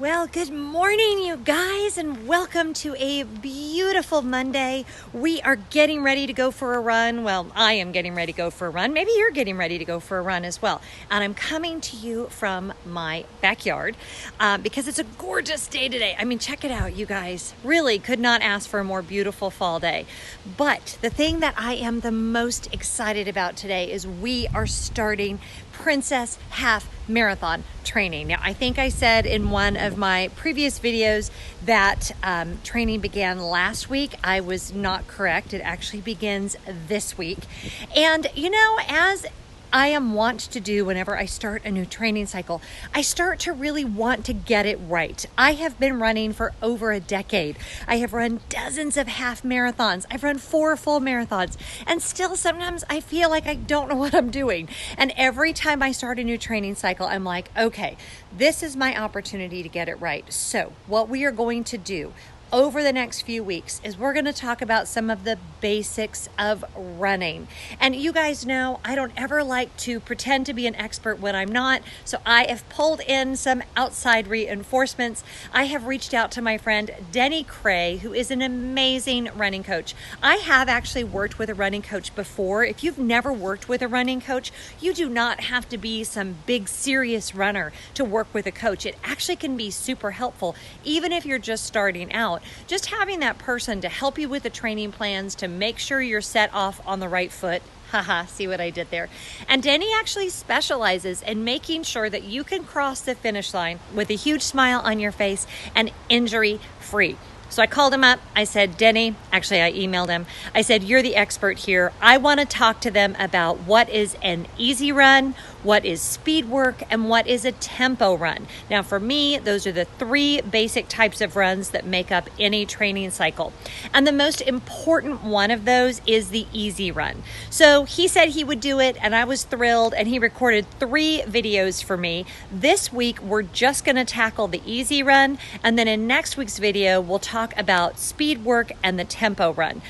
Well, good morning, you guys, and welcome to a beautiful Monday. We are getting ready to go for a run. Well, I am getting ready to go for a run. Maybe you're getting ready to go for a run as well. And I'm coming to you from my backyard because it's a gorgeous day today. I mean, check it out, you guys. Really could not ask for a more beautiful fall day. But the thing that I am the most excited about today is we are starting Princess Half Marathon training. Now, I think I said in one of my previous videos that training began last week. I was not correct. It actually begins this week. And as I am wont to do whenever I start a new training cycle, I start to really want to get it right. I have been running for over a decade. I have run dozens of half marathons. I've run 4 full marathons, and still sometimes I feel like I don't know what I'm doing. And every time I start a new training cycle, I'm like, okay, this is my opportunity to get it right. So what we are going to do over the next few weeks is we're going to talk about some of the basics of running. And you guys know I don't ever like to pretend to be an expert when I'm not, so I have pulled in some outside reinforcements. I have reached out to my friend Denny, who is an amazing running coach. I have actually worked with a running coach before. If you've never worked with a running coach, you do not have to be some big serious runner to work with a coach. It actually can be super helpful, even if you're just starting out. Just having that person to help you with the training plans to make sure you're set off on the right foot. Haha, see what I did there? And Denny actually specializes in making sure that you can cross the finish line with a huge smile on your face and injury-free. So I called him up. I said, Denny, actually I emailed him. I said, you're the expert here. I want to talk to them about what is an easy run, what is speed work, and what is a tempo run. Now for me, those are the 3 basic types of runs that make up any training cycle. And the most important one of those is the easy run. So he said he would do it, and I was thrilled, and he recorded 3 videos for me. This week, we're just going to tackle the easy run, and then in next week's video, we'll talk about speed work and the tempo run.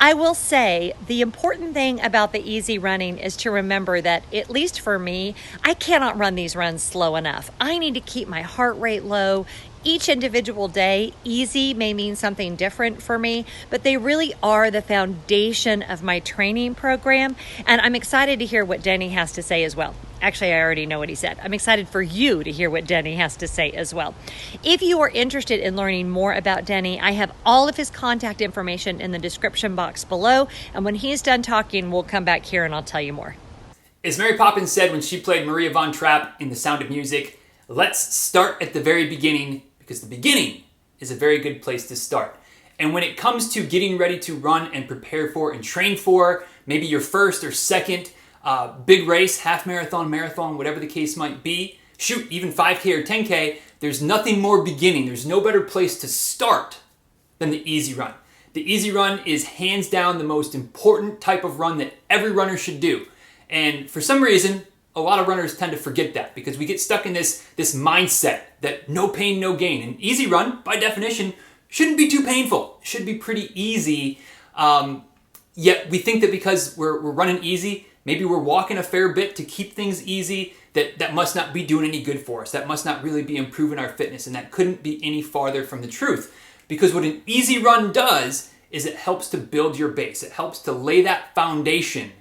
I will say the important thing about the easy running is to remember that, at least for me, I cannot run these runs slow enough. I need to keep my heart rate low. Each individual day, easy may mean something different for me, but they really are the foundation of my training program. And I'm excited to hear what Denny has to say as well. Actually, I already know what he said. I'm excited for you to hear what Denny has to say as well. If you are interested in learning more about Denny, I have all of his contact information in the description box below. And when he's done talking, we'll come back here and I'll tell you more. As Mary Poppins said when she played Maria von Trapp in The Sound of Music, let's start at the very beginning, because the beginning is a very good place to start. And when it comes to getting ready to run and prepare for and train for maybe your first or second big race, half marathon, marathon, whatever the case might be, shoot, even 5K or 10K, there's nothing more beginning. There's no better place to start than the easy run. The easy run is hands down the most important type of run that every runner should do. And for some reason, a lot of runners tend to forget that because we get stuck in this mindset that no pain, no gain. An easy run, by definition, shouldn't be too painful. It should be pretty easy. Yet we think that because we're running easy, maybe we're walking a fair bit to keep things easy, that must not be doing any good for us. That must not really be improving our fitness. And that couldn't be any farther from the truth. Because what an easy run does is it helps to build your base. It helps to lay that foundation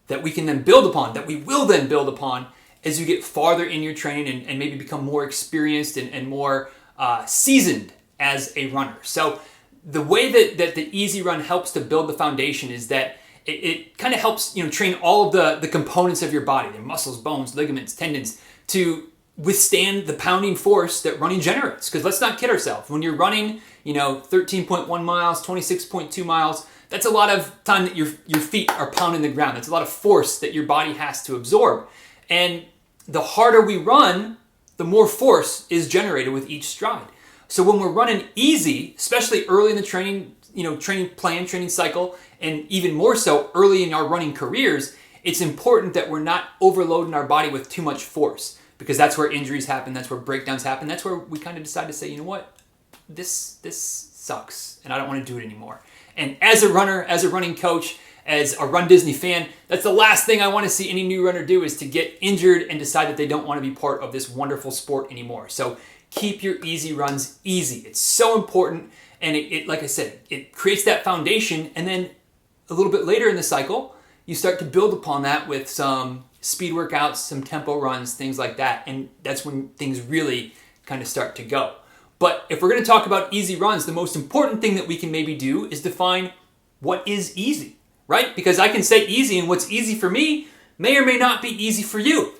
that we can then build upon, that we will then build upon as you get farther in your training and maybe become more experienced and more seasoned as a runner. So the way that the easy run helps to build the foundation is that it kind of helps train all of the components of your body, their muscles, bones, ligaments, tendons, to withstand the pounding force that running generates. Because let's not kid ourselves. When you're running 13.1 miles, 26.2 miles, that's a lot of time that your feet are pounding the ground. That's a lot of force that your body has to absorb. And the harder we run, the more force is generated with each stride. So when we're running easy, especially early in the training plan, training cycle, and even more so early in our running careers, it's important that we're not overloading our body with too much force, because that's where injuries happen, that's where breakdowns happen, that's where we kind of decide to say, you know what, this sucks, and I don't want to do it anymore. And as a runner, as a running coach, as a Run Disney fan, that's the last thing I want to see any new runner do, is to get injured and decide that they don't want to be part of this wonderful sport anymore. So keep your easy runs easy. It's so important. And it like I said, it creates that foundation. And then a little bit later in the cycle, you start to build upon that with some speed workouts, some tempo runs, things like that. And that's when things really kind of start to go. But if we're going to talk about easy runs, the most important thing that we can maybe do is define what is easy, right? Because I can say easy, and what's easy for me may or may not be easy for you.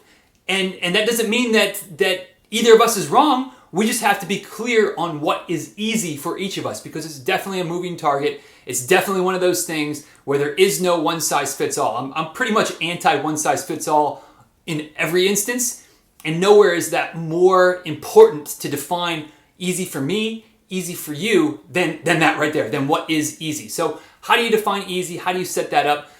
And that doesn't mean that either of us is wrong. We just have to be clear on what is easy for each of us, because it's definitely a moving target. It's definitely one of those things where there is no one size fits all. I'm pretty much anti one size fits all in every instance, and nowhere is that more important to define easy for me, easy for you, than that right there, than what is easy. So how do you define easy? How do you set that up?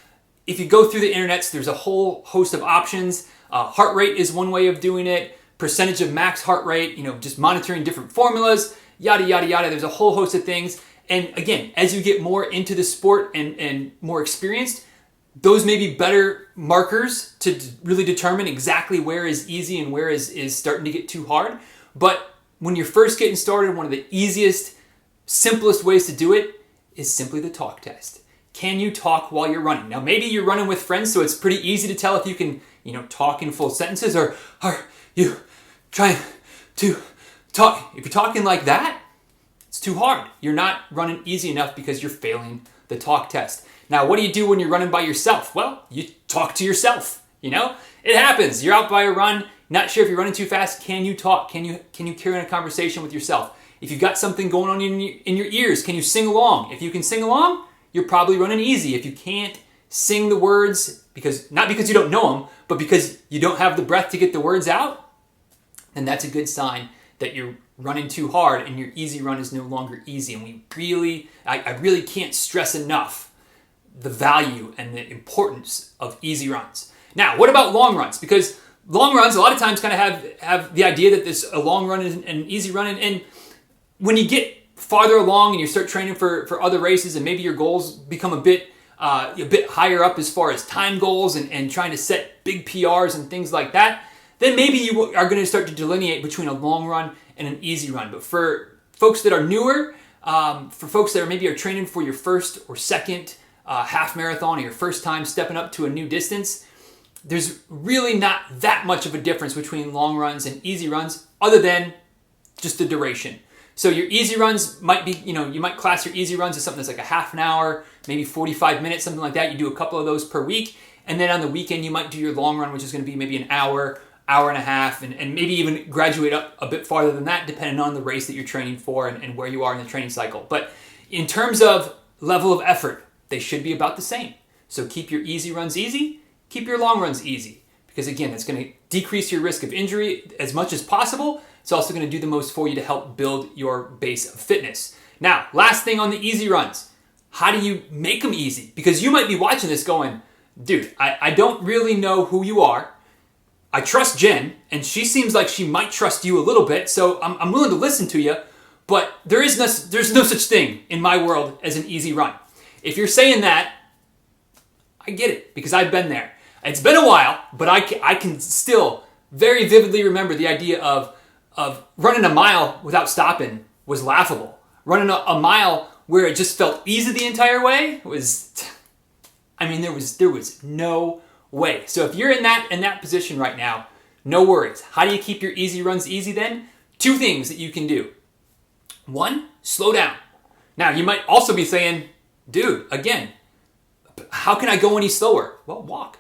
If you go through the internets, there's a whole host of options. Heart rate is one way of doing it. Percentage of max heart rate, just monitoring different formulas, yada, yada, yada. There's a whole host of things. And again, as you get more into the sport and more experienced, those may be better markers to really determine exactly where is easy and where is starting to get too hard. But when you're first getting started, one of the easiest, simplest ways to do it is simply the talk test. Can you talk while you're running? Now, maybe you're running with friends, so it's pretty easy to tell if you can, talk in full sentences, or are you trying to talk? If you're talking like that, it's too hard. You're not running easy enough because you're failing the talk test. Now, what do you do when you're running by yourself? Well, you talk to yourself. It happens. You're out by a run, not sure if you're running too fast. Can you talk? Can you carry on a conversation with yourself? If you've got something going on in your ears, can you sing along? If you can sing along, you're probably running easy. If you can't sing the words, not because you don't know them, but because you don't have the breath to get the words out, then that's a good sign that you're running too hard and your easy run is no longer easy. And I really can't stress enough the value and the importance of easy runs. Now, what about long runs? Because long runs a lot of times kind of have the idea that there's a long run and an easy run. And when you get farther along and you start training for other races, and maybe your goals become a bit higher up as far as time goals and trying to set big PRs and things like that, then maybe you are going to start to delineate between a long run and an easy run. But for folks that are newer, for folks that maybe are training for your first or second half marathon, or your first time stepping up to a new distance, there's really not that much of a difference between long runs and easy runs, other than just the duration. So your easy runs might be, you might class your easy runs as something that's like a half an hour, maybe 45 minutes, something like that. You do a couple of those per week. And then on the weekend, you might do your long run, which is going to be maybe an hour, hour and a half, and maybe even graduate up a bit farther than that, depending on the race that you're training for and where you are in the training cycle. But in terms of level of effort, they should be about the same. So keep your easy runs easy, keep your long runs easy. Because again, that's going to decrease your risk of injury as much as possible. It's also going to do the most for you to help build your base of fitness. Now, last thing on the easy runs. How do you make them easy? Because you might be watching this going, dude, I don't really know who you are. I trust Jen, and she seems like she might trust you a little bit, so I'm willing to listen to you, but there's no such thing in my world as an easy run. If you're saying that, I get it, because I've been there. It's been a while, but I can still very vividly remember the idea of running a mile without stopping was laughable. Running a mile where it just felt easy the entire way was, there was no way. So if you're in that position right now, no worries. How do you keep your easy runs easy then? 2 things that you can do. 1, slow down. Now you might also be saying, dude, again, how can I go any slower? Well, walk.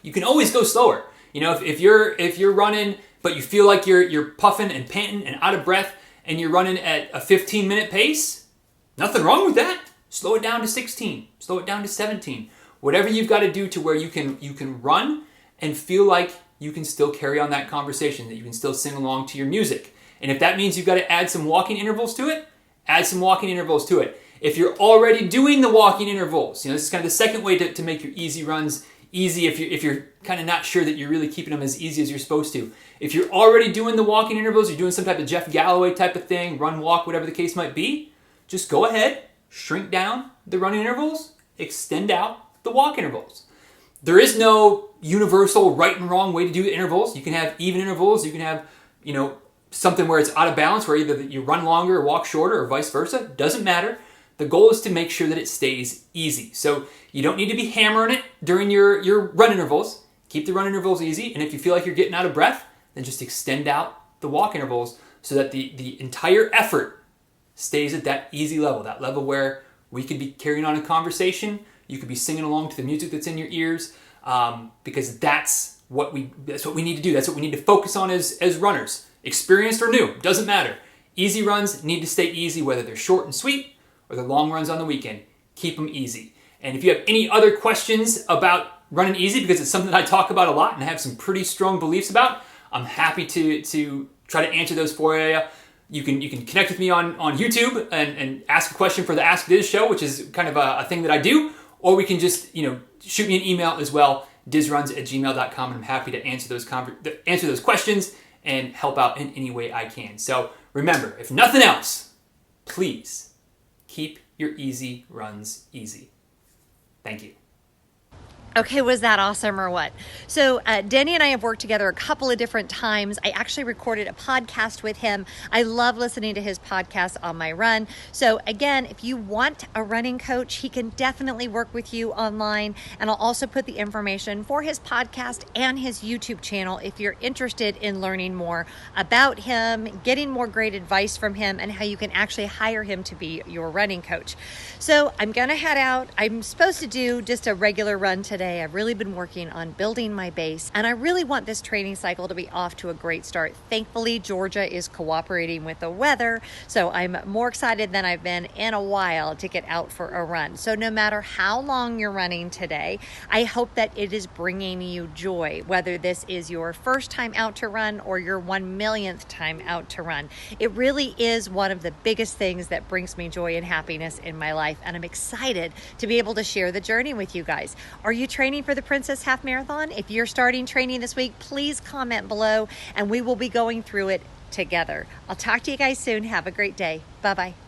You can always go slower. If you're running, but you feel like you're puffing and panting and out of breath, and you're running at a 15-minute pace, nothing wrong with that. Slow it down to 16. Slow it down to 17. Whatever you've got to do to where you can run and feel like you can still carry on that conversation, that you can still sing along to your music. And if that means you've got to add some walking intervals to it, add some walking intervals to it. If you're already doing the walking intervals, this is kind of the second way to make your easy runs easy if you're kind of not sure that you're really keeping them as easy as you're supposed to. If you're already doing the walking intervals, you're doing some type of Jeff Galloway type of thing, run, walk, whatever the case might be, just go ahead, shrink down the running intervals, extend out, the walk intervals. There is no universal right and wrong way to do intervals. You can have even intervals. You can have, something where it's out of balance, where either you run longer or walk shorter or vice versa. Doesn't matter. The goal is to make sure that it stays easy. So you don't need to be hammering it during your run intervals. Keep the run intervals easy. And if you feel like you're getting out of breath, then just extend out the walk intervals so that the entire effort stays at that easy level, that level where we could be carrying on a conversation. You could be singing along to the music that's in your ears, because that's what we need to do. That's what we need to focus on as runners, experienced or new, doesn't matter. Easy runs need to stay easy, whether they're short and sweet or the long runs on the weekend. Keep them easy. And if you have any other questions about running easy, because it's something that I talk about a lot and have some pretty strong beliefs about, I'm happy to try to answer those for you. You can connect with me on YouTube and ask a question for the Ask Diz show, which is kind of a thing that I do. Or we can just, shoot me an email as well, dizruns@gmail.com, and I'm happy to answer those questions and help out in any way I can. So remember, if nothing else, please keep your easy runs easy. Thank you. Okay, was that awesome or what? So Denny and I have worked together a couple of different times. I actually recorded a podcast with him. I love listening to his podcast on my run. So again, if you want a running coach, he can definitely work with you online. And I'll also put the information for his podcast and his YouTube channel if you're interested in learning more about him, getting more great advice from him, and how you can actually hire him to be your running coach. So I'm gonna head out. I'm supposed to do just a regular run today. I've really been working on building my base, and I really want this training cycle to be off to a great start. Thankfully, Georgia is cooperating with the weather, so I'm more excited than I've been in a while to get out for a run. So no matter how long you're running today, I hope that it is bringing you joy, whether this is your first time out to run or your 1,000,000th time out to run. It really is one of the biggest things that brings me joy and happiness in my life, and I'm excited to be able to share the journey with you guys. Are you training for the Princess Half Marathon? If you're starting training this week, please comment below and we will be going through it together. I'll talk to you guys soon. Have a great day. Bye-bye.